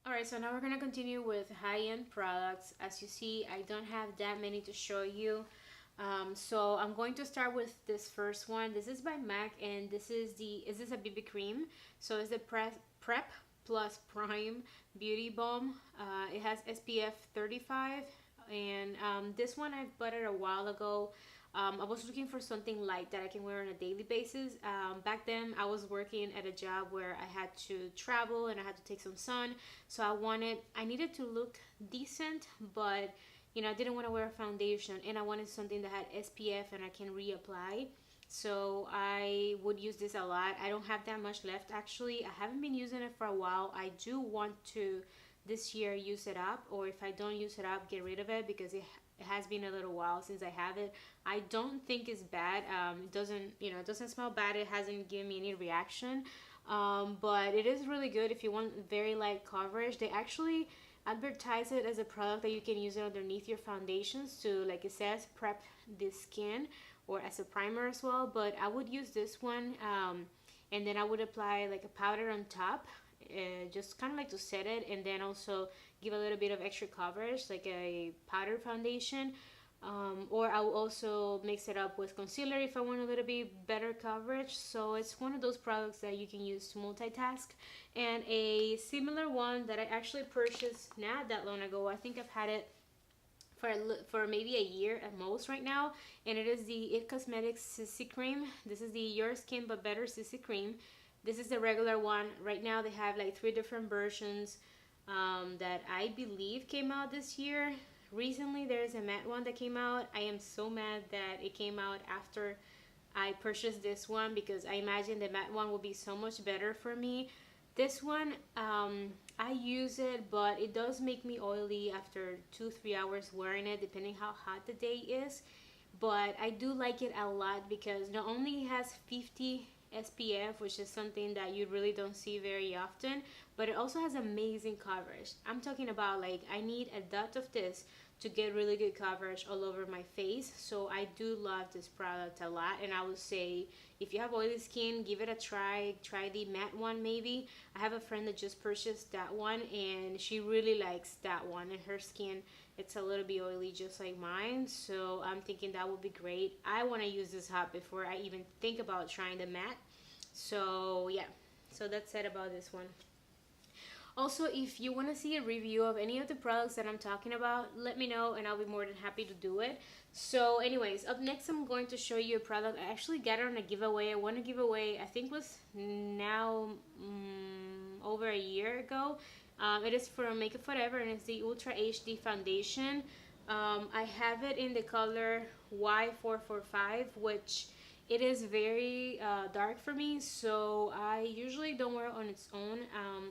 Alright, so now we're gonna continue with high-end products. As you see, I don't have that many to show you. So I'm going to start with this first one. This is by MAC, and this is a BB cream. So it's the Prep Plus Prime Beauty Balm. It has SPF 35, and this one I bought it a while ago. I was looking for something light that I can wear on a daily basis. Back then I was working at a job where I had to travel and I had to take some sun, so I needed to look decent, but you know, I didn't want to wear a foundation, and I wanted something that had SPF and I can reapply. So I would use this a lot. I don't have that much left actually. I haven't been using it for a while. I do want to this year use it up, or if I don't use it up, get rid of it, because it has been a little while since I have it. I don't think it's bad. It doesn't, you know, it doesn't smell bad. It hasn't given me any reaction, but it is really good if you want very light coverage. They actually advertise it as a product that you can use it underneath your foundations to, like it says, prep the skin, or as a primer as well. But I would use this one, and then I would apply like a powder on top, just kind of like to set it, and then also give a little bit of extra coverage like a powder foundation. Or I'll also mix it up with concealer if I want a little bit better coverage. So it's one of those products that you can use to multitask. And a similar one that I actually purchased not that long ago, I think I've had it for maybe a year at most right now, and it is the It Cosmetics CC Cream. This is the Your Skin But Better CC Cream. This is the regular one. Right now they have like 3 different versions that I believe came out this year. Recently there's a matte one that came out. I am so mad that it came out after I purchased this one, because I imagine the matte one will be so much better for me. This one, I use it, but it does make me oily after 2-3 hours wearing it, depending how hot the day is. But I do like it a lot because not only it has 50 SPF, which is something that you really don't see very often, but it also has amazing coverage. I'm talking about, like, I need a dot of this to get really good coverage all over my face. So I do love this product a lot, and I would say if you have oily skin, give it a try. Try the matte one maybe. I have a friend that just purchased that one, and she really likes that one, and her skin, it's a little bit oily just like mine, so I'm thinking that would be great. I want to use this hot before I even think about trying the matte. So yeah, so that's it about this one. Also, if you want to see a review of any of the products that I'm talking about, let me know and I'll be more than happy to do it. So anyways, up next I'm going to show you a product I actually got it on a giveaway. I won a giveaway, I think it was now over a year ago. It is from Makeup Forever, and it's the Ultra HD Foundation. I have it in the color Y445, which it is very dark for me, so I usually don't wear it on its own.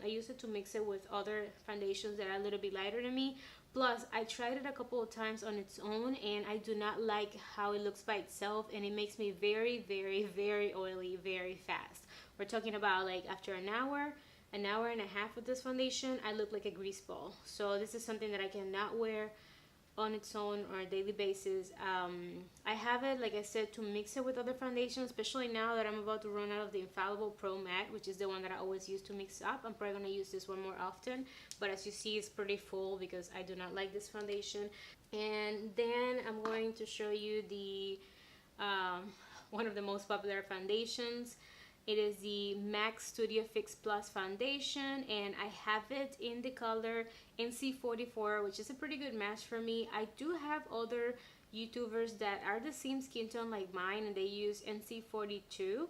I use it to mix it with other foundations that are a little bit lighter than me. Plus, I tried it a couple of times on its own, and I do not like how it looks by itself, and it makes me very, very, very oily very fast. We're talking about like after an hour and a half with this foundation, I look like a grease ball. So this is something that I cannot wear on its own or a daily basis. I have it, like I said, to mix it with other foundations, especially now that I'm about to run out of the Infallible Pro Matte, which is the one that I always use to mix up. I'm probably going to use this one more often, but as you see, it's pretty full because I do not like this foundation. And then I'm going to show you the one of the most popular foundations. It is the MAC Studio Fix Plus Foundation, and I have it in the color NC44, which is a pretty good match for me. I do have other YouTubers that are the same skin tone like mine, and they use NC42.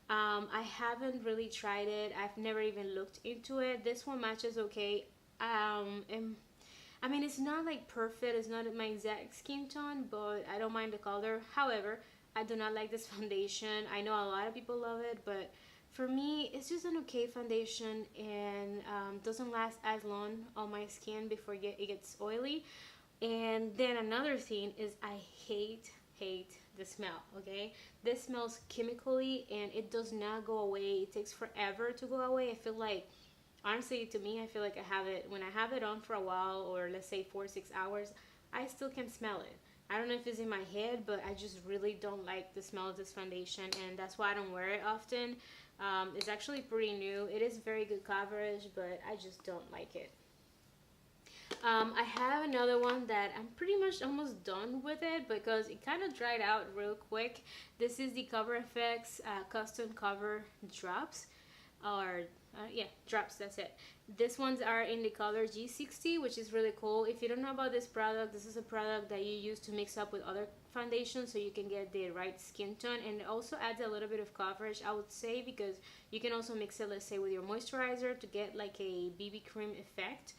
I haven't really tried it. I've never even looked into it. This one matches okay. And I mean, it's not like perfect. It's not my exact skin tone, but I don't mind the color. However, I do not like this foundation. I know a lot of people love it, but for me, it's just an okay foundation, and doesn't last as long on my skin before it gets oily. And then another thing is I hate the smell. Okay, this smells chemically and it does not go away. It takes forever to go away. I feel like, honestly, to me, I feel like when I have it on for a while, or let's say 4-6 hours, I still can smell it. I don't know if it's in my head, but I just really don't like the smell of this foundation, and that's why I don't wear it often. It's actually pretty new. It is very good coverage, but I just don't like it. I have another one that I'm pretty much almost done with it because it kind of dried out real quick. This is the Cover FX custom cover drops, or yeah, drops, that's it. These ones are in the color G60, which is really cool. If you don't know about this product, this is a product that you use to mix up with other foundations so you can get the right skin tone, and it also adds a little bit of coverage, I would say, because you can also mix it, let's say, with your moisturizer to get like a BB cream effect.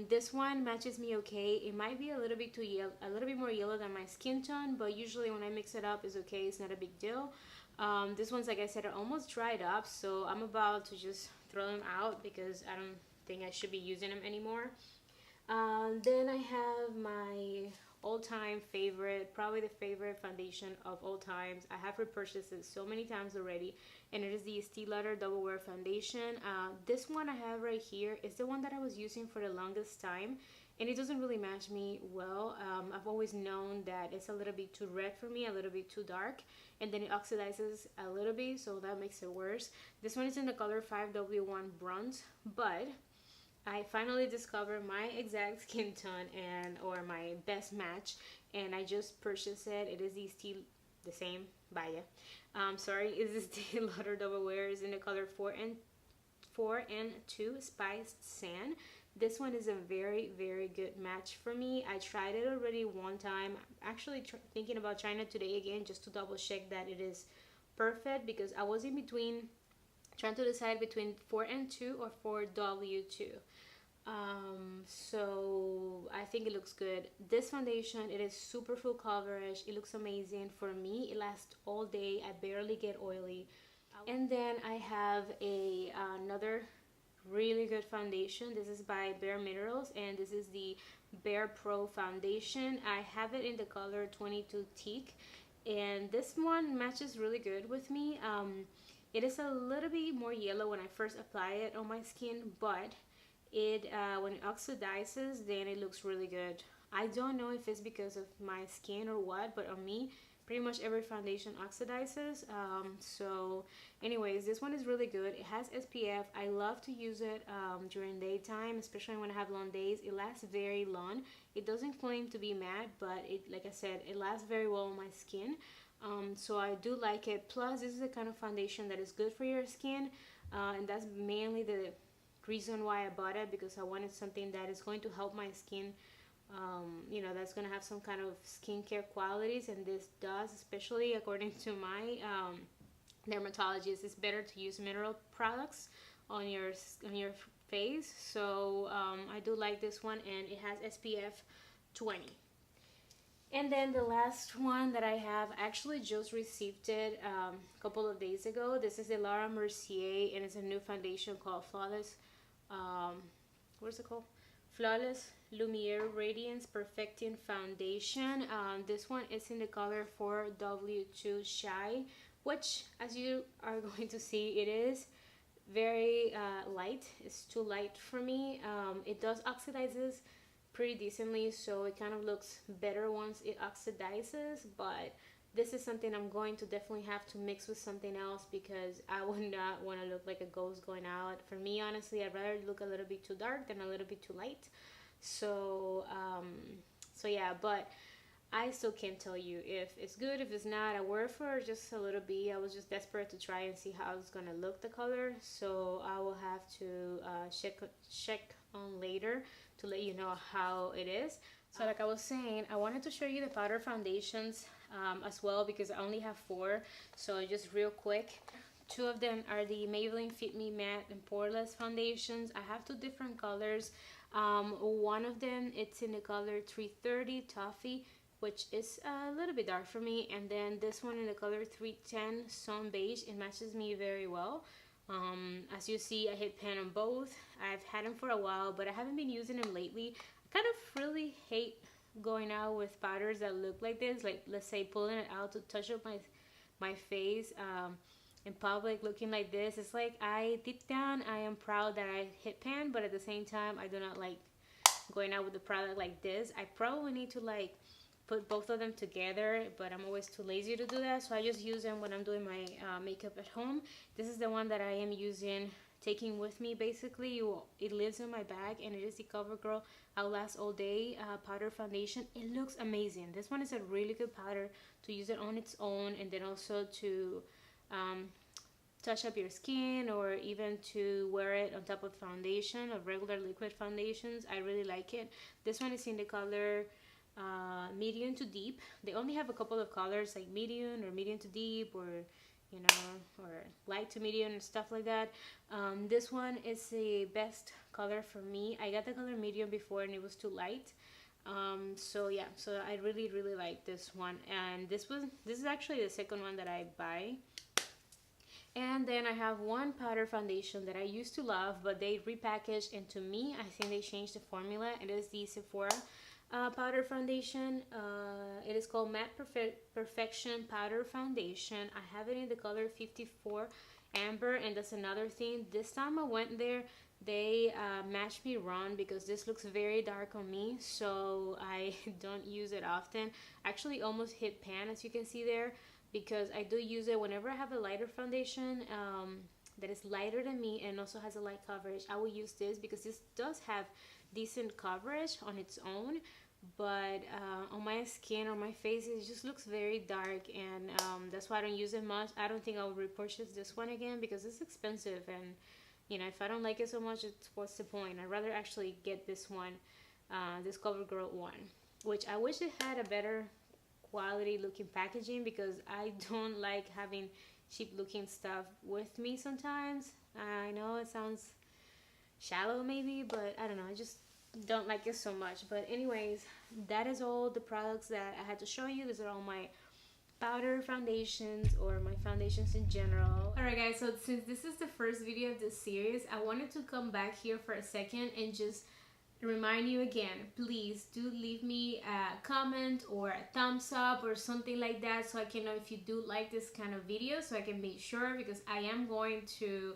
This one matches me okay. It might be a little bit too yellow, a little bit more yellow than my skin tone, but usually when I mix it up, it's okay. It's not a big deal. This one's, like I said, are almost dried up, so I'm about to just throw them out because I don't think I should be using them anymore. Then I have my all-time favorite, probably the favorite foundation of all times. I have repurchased it so many times already, and it is the Estee Lauder Double Wear Foundation. This one I have right here is the one that I was using for the longest time, and it doesn't really match me well. I've always known that it's a little bit too red for me, a little bit too dark, and then it oxidizes a little bit, so that makes it worse. This one is in the color 5W1 Bronze, but I finally discovered my exact skin tone and or my best match, and I just purchased it. It is the same, vaya. Sorry, is this Estee Lauder Double Wear is in the color 4N2 Spiced Sand. This one is a very, very good match for me. I tried it already one time. I'm actually thinking about trying it today again just to double check that it is perfect, because I was in between trying to decide between 4N2 or 4W2. So I think it looks good. This foundation, it is super full coverage. It looks amazing. For me, it lasts all day. I barely get oily. And then I have another really good foundation. This is by BareMinerals, and this is the Bare Pro foundation. I have it in the color 22 Teak, and this one matches really good with me. It is a little bit more yellow when I first apply it on my skin, but it when it oxidizes, then it looks really good. I don't know if it's because of my skin or what, but on me, pretty much every foundation oxidizes. So anyways, this one is really good. It has SPF. I love to use it during daytime, especially when I have long days. It lasts very long. It doesn't claim to be matte, but it, like I said, it lasts very well on my skin. So I do like it. Plus, this is the kind of foundation that is good for your skin, and that's mainly the reason why I bought it, because I wanted something that is going to help my skin, you know, that's going to have some kind of skincare qualities, and this does, especially according to my dermatologist. It's better to use mineral products on your face. So I do like this one, and it has SPF 20. And then the last one that I have, actually just received it a couple of days ago. This is the Laura Mercier, and it's a new foundation called Flawless, what's it called? Flawless Lumiere Radiance Perfecting Foundation. This one is in the color 4W2 Shy, which, as you are going to see, it is very light. It's too light for me. It does oxidizes pretty decently, so it kind of looks better once it oxidizes, but this is something I'm going to definitely have to mix with something else, because I would not want to look like a ghost going out. For me, honestly, I'd rather look a little bit too dark than a little bit too light. So so yeah, but I still can't tell you if it's good, if it's not. I wore it for just a little bit. I was just desperate to try and see how it's gonna look, the color, so I will have to check on later to let you know how it is. So like I was saying, I wanted to show you the powder foundations as well, because I only have 4. So just real quick, 2 of them are the Maybelline Fit Me Matte and Poreless foundations. I have 2 different colors. One of them, it's in the color 330 Toffee, which is a little bit dark for me, and then this one in the color 310 Sun Beige. It matches me very well. As you see, I hit pan on both. I've had them for a while, but I haven't been using them lately. I kind of really hate going out with powders that look like this, like let's say pulling it out to touch up my face in public looking like this. It's like, deep down I am proud that I hit pan, but at the same time I do not like going out with the product like this. I probably need to like put both of them together, but I'm always too lazy to do that, so I just use them when I'm doing my makeup at home. This is the one that I am using taking with me. Basically, it lives in my bag, and it is the CoverGirl Outlast All Day powder foundation. It looks amazing. This one is a really good powder to use it on its own, and then also to touch up your skin, or even to wear it on top of foundation, of regular liquid foundations. I really like it. This one is in the color medium to deep. They only have a couple of colors, like medium or medium to deep, or you know, or light to medium and stuff like that. This one is the best color for me. I got the color medium before and it was too light. So yeah, so I really like this one, and this is actually the second one that I buy. And then I have one powder foundation that I used to love, but they repackaged, and to me, I think they changed the formula. It is the Sephora powder foundation. It is called Matte Perfection Powder Foundation. I have it in the color 54 Amber, and that's another thing. This time I went there, they matched me wrong, because this looks very dark on me, so I don't use it often. Actually almost hit pan, as you can see there, because I do use it whenever I have a lighter foundation that is lighter than me and also has a light coverage. I will use this because this does have decent coverage on its own, but on my skin, on my face, it just looks very dark, and that's why I don't use it much. I don't think I'll repurchase this one again because it's expensive, and you know, if I don't like it so much, what's the point? I'd rather actually get this one, this CoverGirl one, which I wish it had a better quality looking packaging, because I don't like having cheap looking stuff with me sometimes. I know it sounds shallow maybe, but I don't know, I just don't like it so much. But anyways, that is all the products that I had to show you. These are all my powder foundations, or my foundations in general. Alright guys, so since this is the first video of this series, I wanted to come back here for a second and just remind you again, please do leave me a comment or a thumbs up or something like that, so I can know if you do like this kind of video, so I can make sure, because I am going to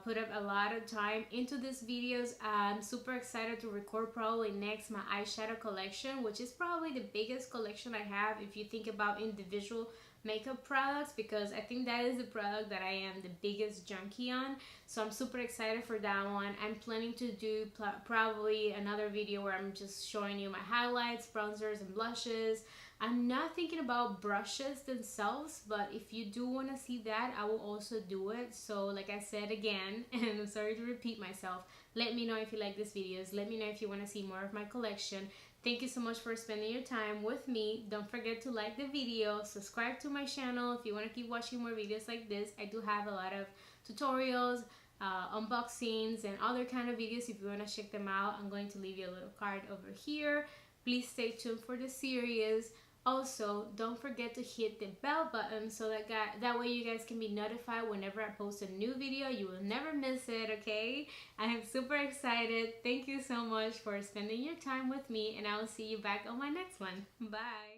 put up a lot of time into these videos. I'm super excited to record probably next my eyeshadow collection, which is probably the biggest collection I have if you think about individual makeup products, because I think that is the product that I am the biggest junkie on. So I'm super excited for that one. I'm planning to do probably another video where I'm just showing you my highlights, bronzers, and blushes. I'm not thinking about brushes themselves, but if you do want to see that, I will also do it. So like I said again, and I'm sorry to repeat myself, let me know if you like these videos. Let me know if you want to see more of my collection. Thank you so much for spending your time with me. Don't forget to like the video, subscribe to my channel if you want to keep watching more videos like this. I do have a lot of tutorials, unboxings, and other kind of videos if you want to check them out. I'm going to leave you a little card over here. Please stay tuned for the series. Also, don't forget to hit the bell button so that way you guys can be notified whenever I post a new video. You will never miss it, okay? I am super excited. Thank you so much for spending your time with me, and I will see you back on my next one. Bye!